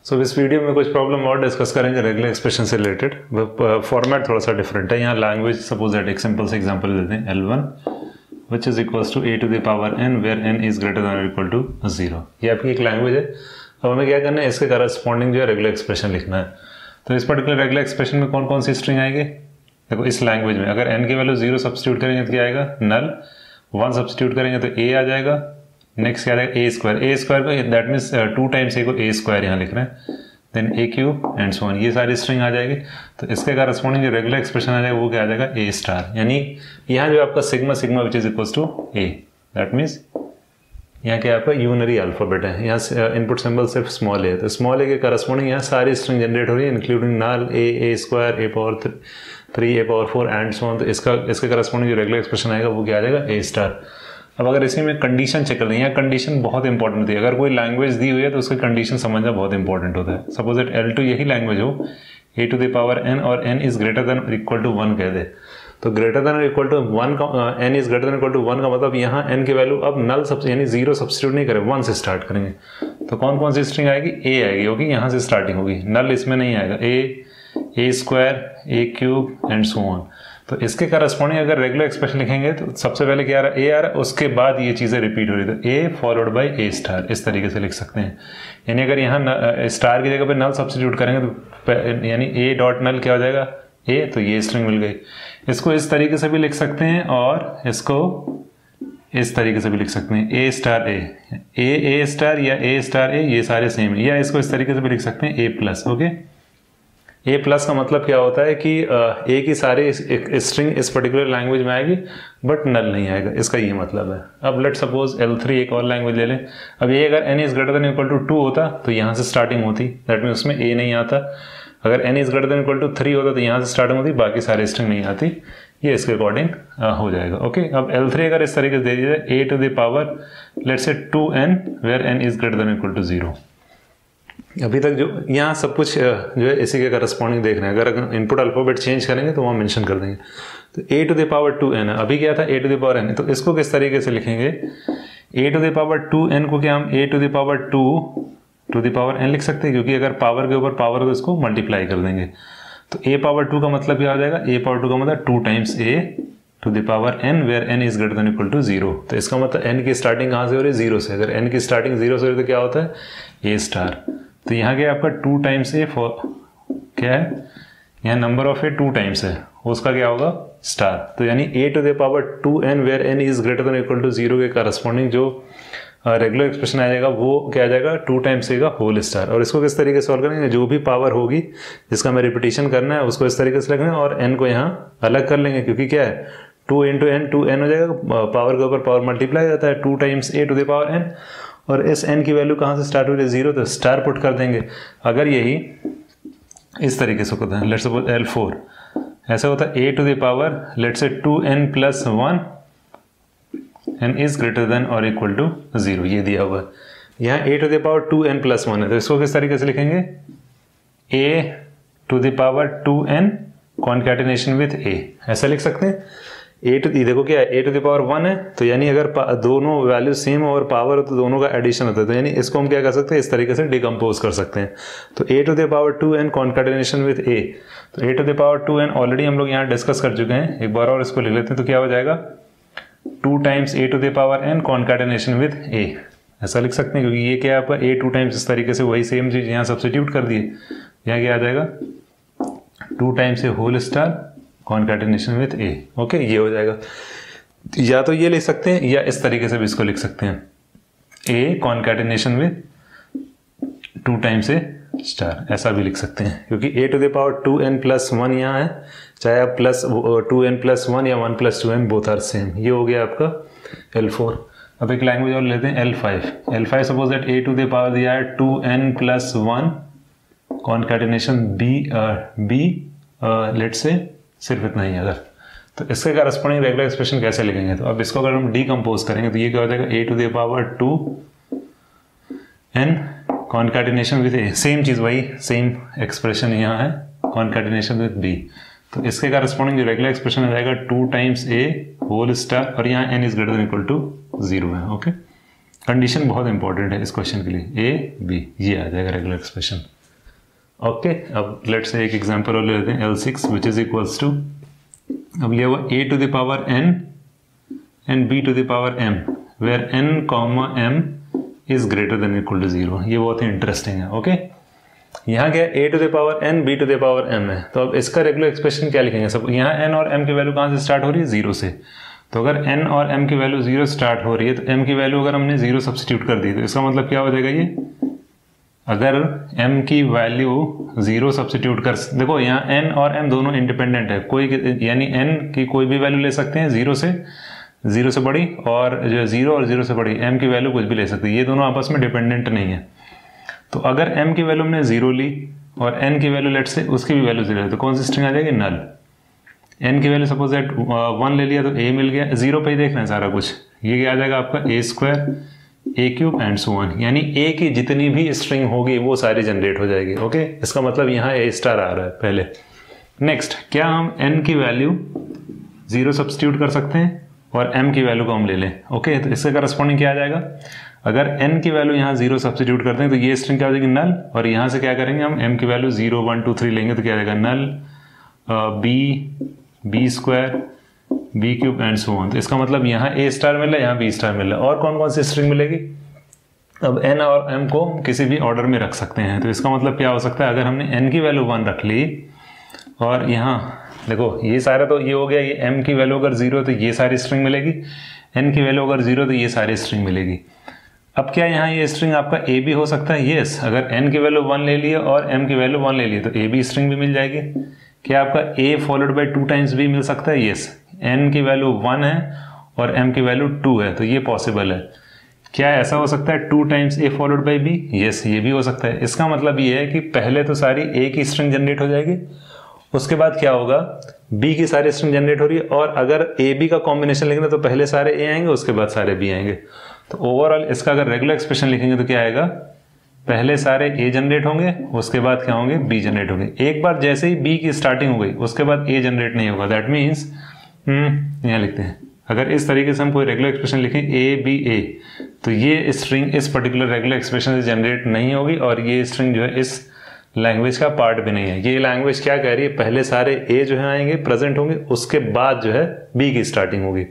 सो इस वीडियो में कुछ प्रॉब्लम और डिस्कस करेंगे रेगुलर एक्सप्रेशन से रिलेटेड। फॉर्मेट थोड़ा सा डिफरेंट है। यहाँ लैंग्वेज सपोज दैट एक सिंपल से एग्जांपल लेते हैं L1 which is equals to a to the power n where n is greater than और इक्वल टू 0। ये आपकी एक लैंग्वेज है। अब हमें क्या करना है, इसके करस्पॉन्डिंग जो है रेगुलर एक्सप्रेशन लिखना है। तो इस पर्टिकुलर रेगुलर एक्सप्रेशन में कौन कौन सी स्ट्रिंग आएगी? देखो इस लैंग्वेज में अगर n की वैल्यू 0 सब्स्टिट्यूट करेंगे तो क्या आएगा? नल। 1 सब्स्टिट्यूट करेंगे तो a आ जाएगा। नेक्स्ट क्या आएगा? a स्क्वायर को दैट मीन्स 2 टाइम्स a को a स्क्वायर यहाँ लिख रहे हैं, then a cube and so on, ये सारी स्ट्रिंग आ जाएगी। तो इसके करस्पॉन्डिंग जो रेगुलर एक्सप्रेशन आ जाएगा वो क्या आ जाएगा? a star. यानी यहाँ जो आपका sigma which is equals to a, that means यहाँ क्या आपका यूनरी अल्फाबेट है। यहाँ इनपुट सिंबल सिर्फ स्मॉल है, तो स्मॉल ए के करस्पॉन्डिंग यहाँ सारी स्ट्रिंग जनरेट हो रही है including null, a square, a power 3, a power 4 and so on. तो इसके करस्पॉन्डिंग जो रेगुलर एक्सप्रेशन आएगा वो क्या आ जाएगा? a star. अब अगर इसी में कंडीशन चेक कर रहे हैं, यहाँ कंडीशन बहुत इंपॉर्टेंट होती है। अगर कोई लैंग्वेज दी हुई है तो उसकी कंडीशन समझना बहुत इंपॉर्टेंट होता है। सपोज दैट L2 यही लैंग्वेज हो, a to the power n और n इज ग्रेटर देन और इक्वल टू 1 कह दे, तो ग्रेटर देन और इक्वल टू 1 का n is greater than equal to 1 का मतलब यहाँ n की वैल्यू अब नल यानी 0 सब्स्टिट्यूट नहीं करें, 1 से स्टार्ट करेंगे। तो कौन कौन सी स्ट्रिंग आएगी? a आएगी, क्योंकि यहाँ से स्टार्टिंग होगी। नल इसमें नहीं आएगा, a square, a cube and so on. तो इसके करस्पॉन्डिंग अगर रेगुलर एक्सप्रेशन लिखेंगे तो सबसे पहले क्या आ रहा है? a आ रहा है, उसके बाद ये चीज़ें रिपीट हो रही है, तो a followed by a star, इस तरीके से लिख सकते हैं। यानी अगर यहाँ स्टार की जगह पे नल सब्स्टिट्यूट करेंगे तो यानी a डॉट नल क्या हो जाएगा? a, तो ये स्ट्रिंग मिल गई। इसको इस तरीके से भी लिख सकते हैं और इसको इस तरीके से भी लिख सकते हैं, a स्टार a स्टार या a स्टार a, ये सारे सेम है। या इसको इस तरीके से भी लिख सकते हैं a plus. Okay, a plus का मतलब क्या होता है कि a की सारी स्ट्रिंग इस पर्टिकुलर लैंग्वेज में आएगी बट नल नहीं आएगा, इसका ये मतलब है। अब लेट सपोज L3 एक और लैंग्वेज ले लें। अब ये अगर n is greater than equal to 2 होता तो यहाँ से स्टार्टिंग होती, दैट मीन उसमें a नहीं आता। अगर n is greater than equal to 3 होता तो यहाँ से स्टार्टिंग होती, बाकी सारी स्ट्रिंग नहीं आती। ये इसके अकॉर्डिंग हो जाएगा। ओके, अब L3 अगर इस तरीके से दे दिया जाए a to the power let's say 2n where n is greater than equal to 0। अभी तक जो यहाँ सब कुछ जो है इसी के करस्पॉन्डिंग देख रहे हैं। अगर इनपुट अल्फाबेट चेंज करेंगे तो वहाँ मेंशन कर देंगे। तो a to the power 2n है, अभी क्या था? a to the power n, तो इसको किस तरीके से लिखेंगे? a to the power 2n को क्या हम a to the power 2 to the power n लिख सकते हैं, क्योंकि अगर पावर के ऊपर पावर को इसको मल्टीप्लाई कर देंगे। तो a पावर 2 का मतलब क्या हो जाएगा? a पावर 2 का मतलब 2 times a to the power n where n is greater than equal to 0। तो इसका मतलब n की स्टार्टिंग कहाँ से हो रही है? 0 से। अगर n की स्टार्टिंग 0 से हो रही है तो क्या होता है? a star. तो यहाँ क्या आपका 2 टाइम्स a फॉर क्या है? यहाँ नंबर ऑफ a 2 टाइम्स है, उसका क्या होगा? स्टार। तो यानी a to the power 2n where n is greater than equal to 0 के करस्पॉन्डिंग जो रेगुलर एक्सप्रेशन आ जाएगा वो क्या आ जाएगा? 2 टाइम्स a का होल स्टार। और इसको किस तरीके से सॉल्व करेंगे? जो भी पावर होगी जिसका हमें रिपीटिशन करना है उसको इस तरीके से लिखना है और n को यहाँ अलग कर लेंगे, क्योंकि क्या है 2 इंटू n 2n हो जाएगा, पावर के ऊपर पावर मल्टीप्लाई जाता है, 2 times a to the power n। और इस n की वैल्यू कहाँ से स्टार्ट हो रही है? 0, तो स्टार पुट कर देंगे। अगर यही इस तरीके से होता है, लेट्स सपोज L4 ऐसा होता है a to the power let's say 2n plus 1 n is greater than और इक्वल टू 0, ये दिया हुआ है। यहाँ a to the power 2n plus 1 है, तो इसको किस तरीके से लिखेंगे? a to the power 2n concatenation with a, ऐसा लिख सकते हैं। देखो क्या है, a टू द पावर 1 है, तो यानी अगर दोनों वैल्यू सेम और पावर हो तो दोनों का एडिशन होता है, तो यानी इसको हम क्या कर सकते हैं? इस तरीके से डिकम्पोज कर सकते हैं। तो a to the power 2n concatenation with a, तो a to the power 2n already हम लोग यहाँ डिस्कस कर चुके हैं, एक बार और इसको लिख लेते हैं। तो क्या हो जाएगा? 2 times a to the power n concatenation with a, ऐसा लिख सकते हैं, क्योंकि ये क्या है आपका a 2 टाइम्स, इस तरीके से वही सेम चीज यहाँ सब्स्टिट्यूट कर दिए। यहाँ क्या आ जाएगा? 2 times a whole star concatenation with a। Okay, ये हो जाएगा। या तो ये लिख सकते हैं या इस तरीके से भी इसको लिख सकते हैं, a concatenation with 2 times a star, ऐसा भी लिख सकते हैं, क्योंकि a to the power 2n plus 1 यहाँ है, चाहे आप प्लस 2n प्लस 1 या 1 plus 2n both are same. ये हो गया आपका L4। अब एक लैंग्वेज और लेते हैं L5 suppose that a to the power दिया है 2n plus 1 concatenation b let's say सिर्फ इतना ही। अगर तो इसके करस्पॉन्डिंग रेगुलर एक्सप्रेशन कैसे लिखेंगे? तो अब इसको अगर हम डीकम्पोज करेंगे तो ये क्या हो जाएगा? a to the power 2n concatenation with a, same चीज, वही सेम एक्सप्रेशन यहाँ है, कॉन्कैटिनेशन विथ b। तो इसके करस्पॉन्डिंग जो रेगुलर एक्सप्रेशन आ जाएगा 2 टाइम्स a होल स्टार, और यहाँ n is greater than equal to 0 है। ओके, कंडीशन बहुत इंपॉर्टेंट है इस क्वेश्चन के लिए, ए बी, ये आ जाएगा रेगुलर एक्सप्रेशन। ओके, अब लेट्स से एक एग्जांपल और ले लेते हैं, L6 which is equals to, अब लिया हुआ a to the power n and b to the power m where n comma m is greater than equal to 0। ये बहुत ही इंटरेस्टिंग है। ओके, यहाँ क्या है, a to the power n b to the power m है, तो अब इसका रेगुलर एक्सप्रेशन क्या लिखेंगे? सब यहाँ n और m की वैल्यू कहाँ से स्टार्ट हो रही है? 0 से। तो अगर n और m की वैल्यू 0 स्टार्ट हो रही है तो m की वैल्यू अगर हमने 0 सब्स्टिट्यूट कर दी तो इसका मतलब क्या हो जाएगा? ये अगर m की वैल्यू 0 सब्स्टिट्यूट कर, देखो यहाँ n और m दोनों इंडिपेंडेंट है, कोई यानी n की कोई भी वैल्यू ले सकते हैं 0 से बड़ी, और जो 0 और 0 से बड़ी m की वैल्यू कुछ भी ले सकते हैं, ये दोनों आपस में डिपेंडेंट नहीं है। तो अगर m की वैल्यू हमने 0 ली और n की वैल्यू लेट से उसकी भी वैल्यू 0 है तो कौन सी स्ट्रिंग आ जाएगी? नल। n की वैल्यू सपोज दैट 1 ले लिया तो a मिल गया, 0 पे ही देखना है सारा कुछ, ये क्या आ जाएगा आपका a square a cube and so on, यानी a की जितनी भी स्ट्रिंग होगी वो सारी जनरेट हो जाएगी। ओके, इसका मतलब यहाँ a स्टार आ रहा है पहले। नेक्स्ट, क्या हम n की वैल्यू 0 सब्स्टिट्यूट कर सकते हैं और m की वैल्यू को हम ले लें? ओके, तो इसके करस्पॉन्डिंग क्या आ जाएगा? अगर n की वैल्यू यहाँ 0 सब्स्टिट्यूट करते हैं तो ये स्ट्रिंग क्या हो जाएगी? नल। और यहाँ से क्या करेंगे हम, m की वैल्यू 0 1 2 3 लेंगे तो क्या आ जाएगा? Null, b square b cube and so on. तो इसका मतलब यहाँ a स्टार मिल रहा है, यहाँ b स्टार मिल रहा है। और कौन कौन सी स्ट्रिंग मिलेगी? अब n और m को किसी भी ऑर्डर में रख सकते हैं, तो इसका मतलब क्या हो सकता है? अगर हमने n की वैल्यू 1 रख ली और यहाँ देखो ये सारा तो ये हो गया, ये m की वैल्यू अगर 0 तो ये सारी स्ट्रिंग मिलेगी, n की वैल्यू अगर 0 तो ये सारी स्ट्रिंग मिलेगी। अब क्या यहाँ ये स्ट्रिंग आपका a भी हो सकता है? यस, अगर n की वैल्यू 1 ले लिए और m की वैल्यू 1 ले लिए तो a भी स्ट्रिंग भी मिल जाएगी। क्या आपका a followed by 2 times b मिल सकता है? यस, n की वैल्यू 1 है और m की वैल्यू 2 है तो ये पॉसिबल है। क्या ऐसा हो सकता है 2 times a followed by b? Yes, ये भी हो सकता है। इसका मतलब ये है कि पहले तो सारी a की स्ट्रिंग जनरेट हो जाएगी, उसके बाद क्या होगा, b की सारी स्ट्रिंग जनरेट हो रही है, और अगर a b का कॉम्बिनेशन लिखना तो पहले सारे a आएंगे उसके बाद सारे b आएंगे। तो ओवरऑल इसका अगर रेगुलर एक्सप्रेशन लिखेंगे तो क्या आएगा? पहले सारे a जनरेट होंगे, उसके बाद क्या होंगे? b जनरेट होंगे। एक बार जैसे ही b की स्टार्टिंग हो गई उसके बाद a जनरेट नहीं होगा। दैट मीन्स यहाँ लिखते हैं, अगर इस तरीके से हम कोई रेगुलर एक्सप्रेशन लिखें a b a तो ये स्ट्रिंग इस पर्टिकुलर रेगुलर एक्सप्रेशन से जनरेट नहीं होगी और ये स्ट्रिंग जो है इस लैंग्वेज का पार्ट भी नहीं है। ये लैंग्वेज क्या कह रही है? पहले सारे a जो है आएंगे, प्रेजेंट होंगे, उसके बाद जो है b की स्टार्टिंग होगी।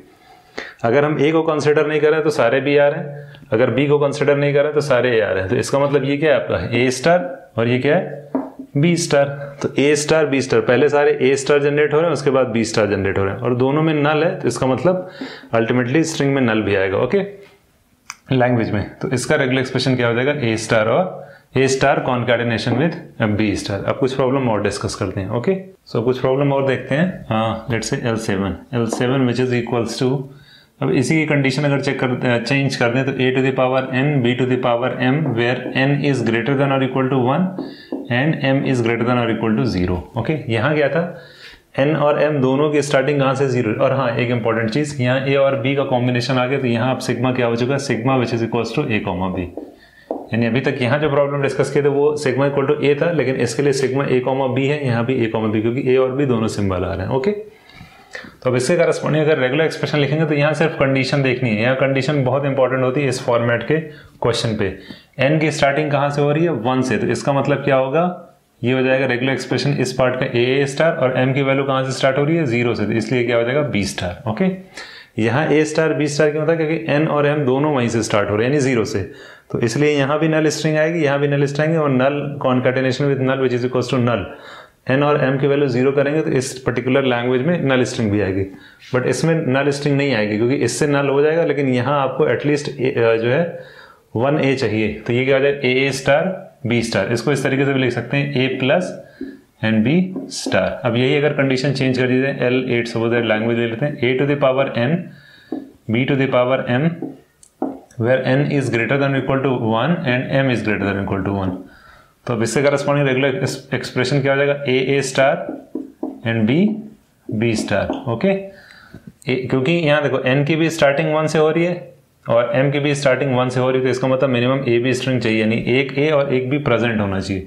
अगर हम a को कंसिडर नहीं कर रहे हैं तो सारे b आ रहे हैं, अगर b को कंसिडर नहीं कर रहे हैं तो सारे a आ रहे हैं। तो इसका मतलब ये क्या है आपका? a स्टार और ये क्या है? b star. तो a स्टार b स्टार, पहले सारे a स्टार जनरेट हो रहे हैं उसके बाद b स्टार जनरेट हो रहे हैं और दोनों में नल है, तो इसका मतलब अल्टीमेटली स्ट्रिंग में नल भी आएगा। ओके, लैंग्वेज में। तो इसका रेगुलर एक्सप्रेशन क्या हो जाएगा? a स्टार और a star concatenation with b star. अब कुछ प्रॉब्लम और डिस्कस करते हैं। ओके, सो कुछ प्रॉब्लम और देखते हैं। हाँ, let's say L7 which is equals to, अब इसी की कंडीशन अगर चेंज कर दें तो a to the power n b to the power m where n is greater than और equal to 1 and m is greater than और equal to 0। Okay, यहाँ क्या था? n और m दोनों की स्टार्टिंग कहाँ से 0। और हाँ, एक इंपॉर्टेंट चीज, यहाँ a और b का कॉम्बिनेशन आ गया तो यहाँ अब सिग्मा क्या हो चुका है? Sigma which is equals to a comma b। यानी अभी तक यहाँ जो प्रॉब्लम डिस्कस किए थे वो सिग्मा इक्वल टू a था, लेकिन इसके लिए सिग्मा a कॉमा b है, यहाँ भी a कॉमा b, क्योंकि a और b दोनों सिंबल आ रहे हैं। ओके, तो अब इसके करस्पॉन्डिंग अगर रेगुलर एक्सप्रेशन लिखेंगे तो यहाँ सिर्फ कंडीशन देखनी है। यहाँ कंडीशन बहुत इंपॉर्टेंट होती है इस फॉर्मेट के क्वेश्चन पे। n की स्टार्टिंग कहाँ से हो रही है? 1 से, तो इसका मतलब क्या होगा? ये हो जाएगा रेगुलर एक्सप्रेशन इस पार्ट का a स्टार, और m की वैल्यू कहाँ से स्टार्ट हो रही है? 0 से, तो इसलिए क्या हो जाएगा? b star. ओके, यहाँ a स्टार b स्टार क्यों होता है? क्योंकि n और m दोनों वहीं से स्टार्ट हो रहे हैं, यानी 0 से, तो इसलिए यहाँ भी नल स्ट्रिंग आएगी, यहाँ भी नल स्ट्रिंग, और null concatenation with null which is equals to null. n और m की वैल्यू 0 करेंगे तो इस पर्टिकुलर लैंग्वेज में नल स्ट्रिंग भी आएगी, बट इसमें नल स्ट्रिंग नहीं आएगी क्योंकि इससे नल हो जाएगा, लेकिन यहाँ आपको एटलीस्ट जो है 1a चाहिए। तो ये क्या हो जाएगा? a star b star. इसको इस तरीके से भी लिख सकते हैं a plus and b star. अब यही अगर कंडीशन चेंज कर दीजिए, L8 सपोज दैट लैंग्वेज ले लेते हैं, a to the power n b to the power m where n is greater than equal to 1 and m is greater than equal to 1। तो अब इससे करस्पॉन्डिंग रेगुलर एक्सप्रेशन क्या हो जाएगा? a star and b star. Okay, क्योंकि यहाँ देखो n की भी स्टार्टिंग 1 से हो रही है और m की भी स्टार्टिंग 1 से हो रही है, तो इसका मतलब मिनिमम a b स्ट्रिंग चाहिए, यानी एक a और एक b प्रेजेंट होना चाहिए।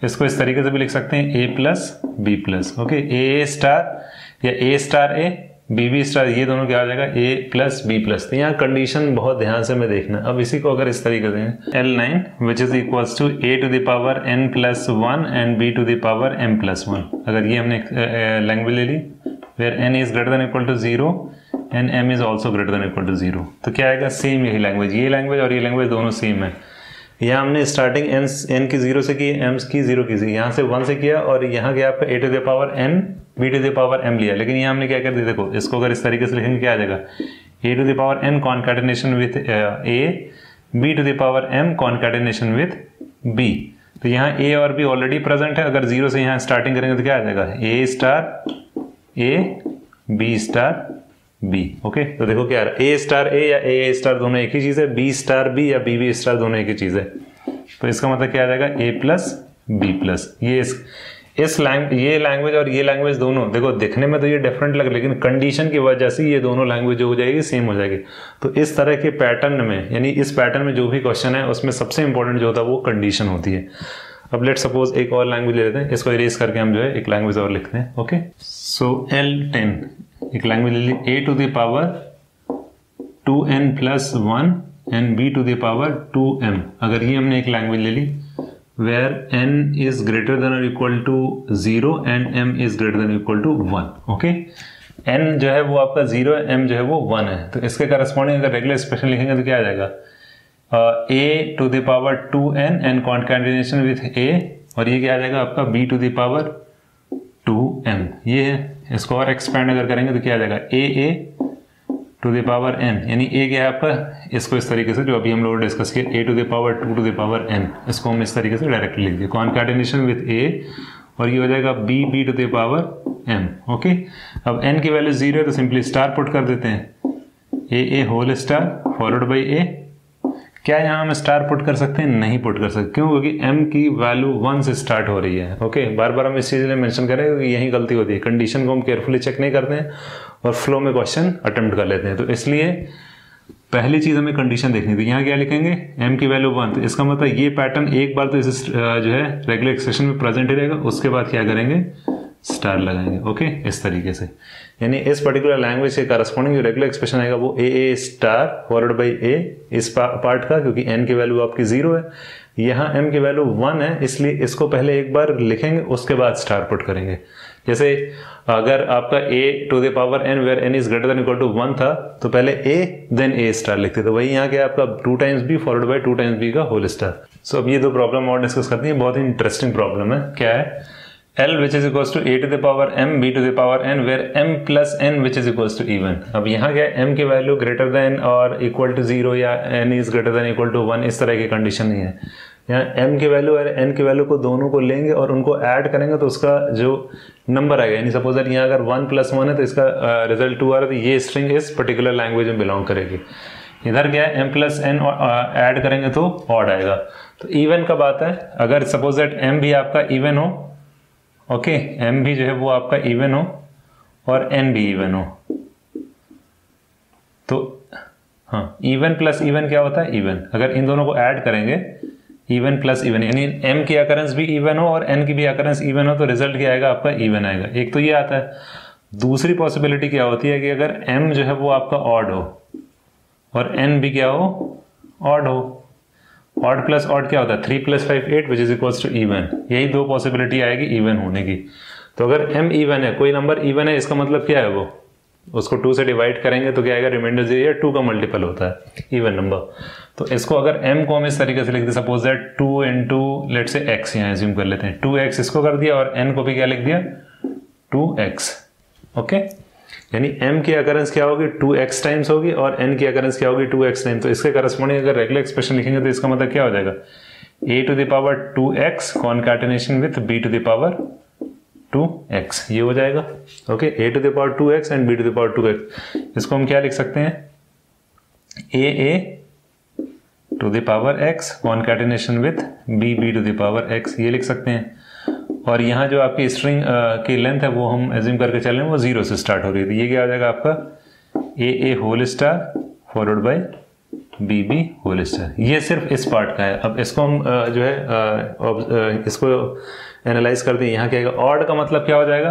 इसको इस तरीके से भी लिख सकते हैं a plus b plus. Okay, a star या a star a b b star, ये दोनों क्या हो जाएगा ए प्लस बी प्लस। तो यहाँ कंडीशन बहुत ध्यान से में देखना। अब इसी को अगर इस तरीके से L9 which is equals to a to the power n plus 1 and b to the power m plus 1, अगर ये हमने लैंग्वेज ले ली where n is greater than equal to 0 and m is also greater than equal to 0, तो क्या आएगा same यही language, ये लैंग्वेज और ये लैंग्वेज दोनों सेम है। यहाँ हमने स्टार्टिंग n की 0 से की, m की 0 की थी, यहाँ से 1 से किया और यहाँ क्या आपका a to the power n b to the power m लिया। लेकिन यहाँ हमने क्या कर दिया, देखो इसको अगर इस तरीके से लिखेंगे क्या आ जाएगा, a to the power n concatenation with a, b to the power m concatenation with b। तो यहाँ a और b ऑलरेडी प्रेजेंट है, अगर 0 से यहाँ स्टार्टिंग करेंगे तो क्या आ जाएगा, a star a b star b। Okay, तो देखो क्या आ रहा है, a स्टार a या a स्टार दोनों एक ही चीज़ है, b स्टार b या b स्टार दोनों एक ही चीज़ है। तो इसका मतलब क्या आ जाएगा, a प्लस b प्लस। ये ये लैंग्वेज और ये लैंग्वेज दोनों देखो दिखने में तो ये डिफरेंट लगे, लेकिन कंडीशन की वजह से ये दोनों लैंग्वेज जो हो जाएगी सेम हो जाएगी। तो इस तरह के पैटर्न में, यानी इस पैटर्न में जो भी क्वेश्चन है उसमें सबसे इंपॉर्टेंट जो होता है वो कंडीशन होती है। अब लेट सपोज एक और लैंग्वेज ले लेते हैं, इसको इरेज करके हम जो है एक लैंग्वेज और लिखते हैं। ओके, सो L10 एक लैंग्वेज ले ली, a to the power 2n plus 1 and b to the power 2m। अगर ये हमने एक लैंग्वेज ले ली where n is greater than और equal to 0 and m is greater than equal to 1। Okay, n जो है वो आपका 0 है, m जो है वो 1 है। तो इसके करस्पॉन्डिंग अगर रेगुलर एक्सप्रेशन लिखेंगे तो क्या आ जाएगा, a to the power 2n and concatenation with a, और ये क्या आ जाएगा आपका b to the power 2m। ये है, इसको और एक्सपेंड अगर करेंगे तो क्या आ जाएगा, a to the power n, यानी a क्या है आपका, इसको इस तरीके से जो अभी हम लोग डिस्कस किए a to the power 2 to the power n, इसको हम इस तरीके से डायरेक्टली लिख दिए कॉन्कैटिनेशन विथ a, और ये हो जाएगा b to the power m। Okay, अब n की वैल्यू 0 है तो सिंपली स्टार पुट कर देते हैं, a whole star followed by a। क्या यहाँ हम स्टार पुट कर सकते हैं, नहीं पुट कर सकते, क्यों, क्योंकि m की वैल्यू 1 से स्टार्ट हो रही है। ओके, बार बार हम इस चीज़ में मेंशन करें क्योंकि यही गलती होती है, कंडीशन को हम केयरफुली चेक नहीं करते हैं और फ्लो में क्वेश्चन अटेम्प्ट कर लेते हैं। तो इसलिए पहली चीज़ हमें कंडीशन देखनी थी। यहाँ क्या लिखेंगे, m की वैल्यू 1, तो इसका मतलब ये पैटर्न एक बार तो इस जो है रेगुलर एक्सप्रेशन में प्रेजेंट ही रहेगा, उसके बाद क्या करेंगे, स्टार लगाएंगे। ओके, इस तरीके से, यानी इस पर्टिकुलर लैंग्वेज के करस्पॉन्डिंग जो रेगुलर एक्सप्रेशन आएगा वो a star followed by a इस पार्ट का, क्योंकि n की वैल्यू आपकी 0 है, यहाँ m की वैल्यू 1 है, इसलिए इसको पहले एक बार लिखेंगे उसके बाद स्टार पुट करेंगे। जैसे अगर आपका a to the power n where n is greater than equal to 1 था तो पहले a देन a स्टार लिखते, तो वही यहाँ क्या आपका 2 times b followed by 2 times b का होल स्टार। सो अब ये दो प्रॉब्लम और डिस्कस करते हैं, बहुत ही इंटरेस्टिंग प्रॉब्लम है। क्या है, L which is equals to a to the power m b to the power n where m plus n which is equals to even। अब यहाँ क्या है, m की वैल्यू ग्रेटर देन और इक्वल टू 0 या n is greater than equal to 1, इस तरह की कंडीशन नहीं है। यहाँ m की वैल्यू और n की वैल्यू को दोनों को लेंगे और उनको ऐड करेंगे तो उसका जो नंबर आएगा, यानी सपोज दैट यहाँ अगर 1 प्लस 1 है तो इसका रिजल्ट 2 आ रहा है, तो ये स्ट्रिंग इस पर्टिकुलर लैंग्वेज में बिलोंग करेगी। इधर क्या है, m प्लस n ऐड करेंगे तो ऑड आएगा। तो इवन कब आता है, अगर सपोज दैट m भी आपका इवन हो, ओके, m भी जो है वो आपका इवन हो और n भी इवन हो, तो हाँ, इवन प्लस इवन क्या होता है, इवन। अगर इन दोनों को ऐड करेंगे, इवन प्लस इवन, यानी m की अकरेंस भी इवन हो और n की भी अकरेंस इवन हो, तो रिजल्ट क्या आएगा आपका, इवन आएगा। एक तो ये आता है। दूसरी पॉसिबिलिटी क्या होती है कि अगर m जो है वो आपका ऑड हो और n भी क्या हो, ऑड हो। ऑड प्लस ऑड क्या होता है, 3 plus 5 8 which is equals to even. यही दो पॉसिबिलिटी आएगी इवन होने की। तो अगर m इवन है, कोई नंबर इवन है, इसका मतलब क्या है, वो उसको 2 से डिवाइड करेंगे तो क्या आएगा, रिमाइंडर 0 या 2 का मल्टीपल होता है इवन नंबर। तो इसको अगर m को हम इस तरीके से लिख दे, सपोज दैट 2 इंटू लेट से x यहाँ एज्यूम कर लेते हैं, 2x इसको कर दिया और n को भी क्या लिख दिया, 2x। ओके, यानी m की अकरेंस क्या होगी, 2x टाइम्स होगी और n की अकरेंस क्या होगी, 2x टाइम्स। तो इसके करस्पॉन्डिंग अगर रेगुलर एक्सप्रेशन लिखेंगे तो इसका मतलब क्या हो जाएगा, a to the power 2x concatenation with b to the power 2x, ये हो जाएगा। Okay, a to the power 2x and b to the power 2x। इसको हम क्या लिख सकते हैं, a to the power x concatenation with b to the power x, ये लिख सकते हैं। और यहाँ जो आपकी स्ट्रिंग की लेंथ है वो हम एज्यूम करके चल रहे हैं वो 0 से स्टार्ट हो रही है, तो ये क्या आ जाएगा आपका, a whole star followed by b whole star. ये सिर्फ इस पार्ट का है। अब इसको हम जो है इसको एनालाइज करते हैं। यहाँ क्या आएगा, ऑड का मतलब क्या हो जाएगा,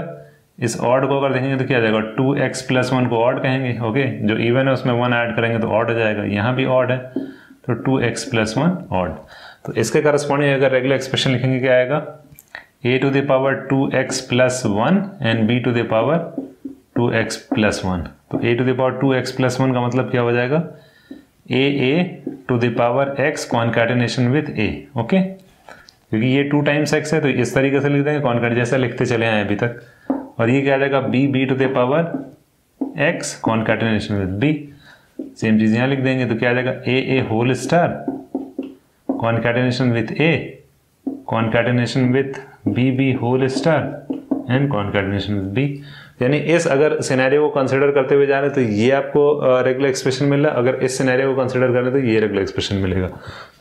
इस ऑड को अगर देखेंगे तो क्या आ जाएगा, 2x + 1 को ऑड कहेंगे। ओके, जो इवन है उसमें 1 ऐड करेंगे तो ऑड हो जाएगा, यहाँ भी ऑड है तो 2x + 1 ऑड। तो इसके करस्पॉन्डिंग अगर रेगुलर एक्सप्रेशन लिखेंगे क्या आएगा, a⁻² 2x + 1 and b⁻² 2x + 1। तो a⁻² 2x + 1 का मतलब क्या हो जाएगा, a⁻x concatenation with a। Okay, क्योंकि ये 2 टाइम्स x है तो इस तरीके से लिख देंगे कॉन्कैट जैसा लिखते चले आए अभी तक। और ये क्या आ जाएगा, b⁻x concatenation with b। Same चीज यहाँ लिख देंगे तो क्या आ जाएगा, a concatenation with a concatenation with b and concatenation with b। यानी इस अगर सिनेरियो को कंसिडर करते हुए जा रहे हैं तो ये आपको रेगुलर एक्सप्रेशन मिल रहा है, अगर इस सिनेरियो को कंसिडर कर रहे हैं तो ये रेगुलर एक्सप्रेशन मिलेगा।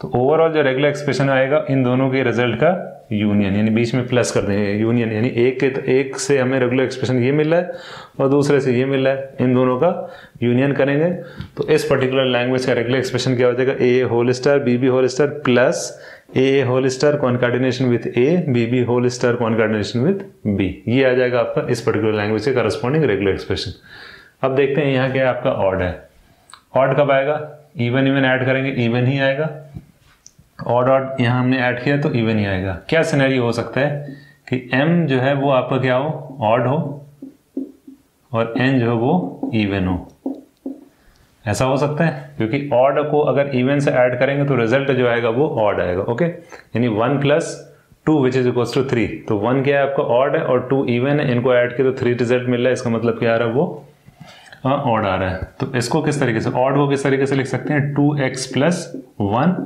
तो ओवरऑल जो रेगुलर एक्सप्रेशन आएगा इन दोनों के रिजल्ट का यूनियन, यानी बीच में प्लस कर देंगे यूनियन, यानी एक से हमें रेगुलर एक्सप्रेशन ये मिल रहा है और दूसरे से ये मिल रहा है, इन दोनों का यूनियन करेंगे तो इस पर्टिकुलर लैंग्वेज का रेगुलर एक्सप्रेशन क्या हो जाएगा, a⁻, b⁻ plus a⁻ concatenation with a, b⁻ concatenation with b। ये आ जाएगा आपका इस पर्टिकुलर लैंग्वेज के करस्पॉन्डिंग रेगुलर एक्सप्रेशन। अब देखते हैं यहाँ क्या आपका ऑड है। ऑड कब आएगा, इवन ऐड करेंगे इवन ही आएगा, ऑड यहाँ हमने ऐड किया तो इवन ही आएगा। क्या सिनेरियो हो सकता है कि m जो है वो आपका क्या हो, ऑड हो और n जो है वो इवन हो, ऐसा हो सकता है, क्योंकि ऑड को अगर इवन से ऐड करेंगे तो रिजल्ट जो आएगा वो ऑड आएगा। ओके, यानी 1 + 2 विच इज इक्वल्स टू 3। तो 1 क्या है आपका ऑड है और 2 इवन है, इनको ऐड किया तो 3 रिजल्ट मिल रहा है, इसका मतलब क्या आ रहा है, वो ऑड आ रहा है। तो इसको किस तरीके से, ऑड को किस तरीके से लिख सकते हैं, 2x + 1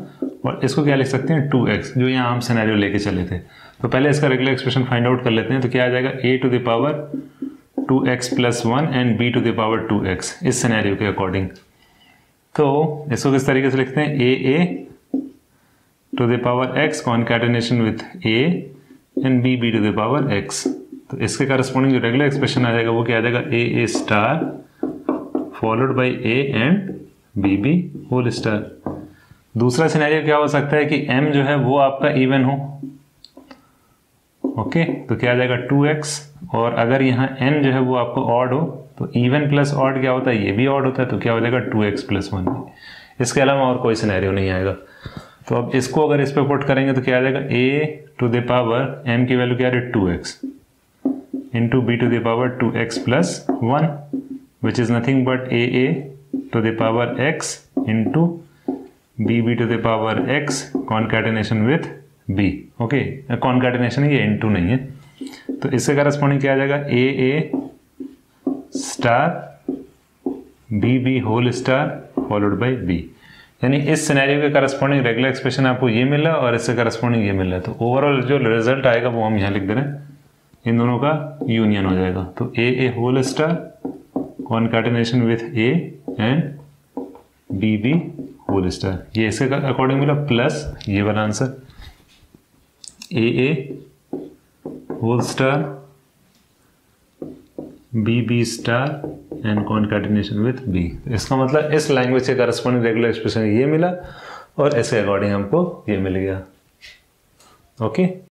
और इसको क्या लिख सकते हैं, 2x, जो यहाँ हम सिनेरियो लेके चले थे। तो पहले इसका रेगुलर एक्सप्रेशन फाइंड आउट कर लेते हैं। तो क्या आ जाएगा, a⁻² 2x + 1 and b⁻² 2x इस सिनेरियो के अकॉर्डिंग। तो इसको किस तरीके से लिखते हैं, a⁻x concatenation with a and b⁻x। तो इसके करस्पॉन्डिंग जो रेगुलर एक्सप्रेशन आ जाएगा वो क्या आ जाएगा, a⁻ followed by a and b⁻। दूसरा सिनेरियो क्या हो सकता है कि m जो है वो आपका इवन हो। ओके, तो क्या आ जाएगा 2x, और अगर यहाँ n जो है वो आपको ऑड हो तो इवन प्लस ऑड क्या होता है, ये भी ऑड होता है, तो क्या हो जाएगा 2x + 1। इसके अलावा और कोई सिनेरियो नहीं आएगा। तो अब इसको अगर इस पे पुट करेंगे तो क्या आ जाएगा, a⁻m की वैल्यू क्या है 2x into b⁻² 2x + 1 which is nothing but a⁻x into b⁻x concatenation with b। Okay, concatenation है, ये इंटू नहीं है। तो इससे करस्पॉन्डिंग क्या आ जाएगा, a⁻b⁻ फॉलोड बाई b। यानी इस सिनेरियो के करस्पॉन्डिंग रेगुलर एक्सप्रेशन आपको ये मिला और इससे करस्पॉन्डिंग ये मिला है। तो ओवरऑल जो रिजल्ट आएगा वो हम यहाँ लिख दे रहे हैं, इन दोनों का यूनियन हो जाएगा। तो a⁻ concatenation with a and b⁻। ये इसके अकॉर्डिंग मिला प्लस ये वाला answer a⁻, b⁻, and concatenation with b। इसका मतलब इस लैंग्वेज से करस्पॉन्डिंग रेगुलर एक्सप्रेशन ये मिला और इसके अकॉर्डिंग हमको ये मिल गया। ओके।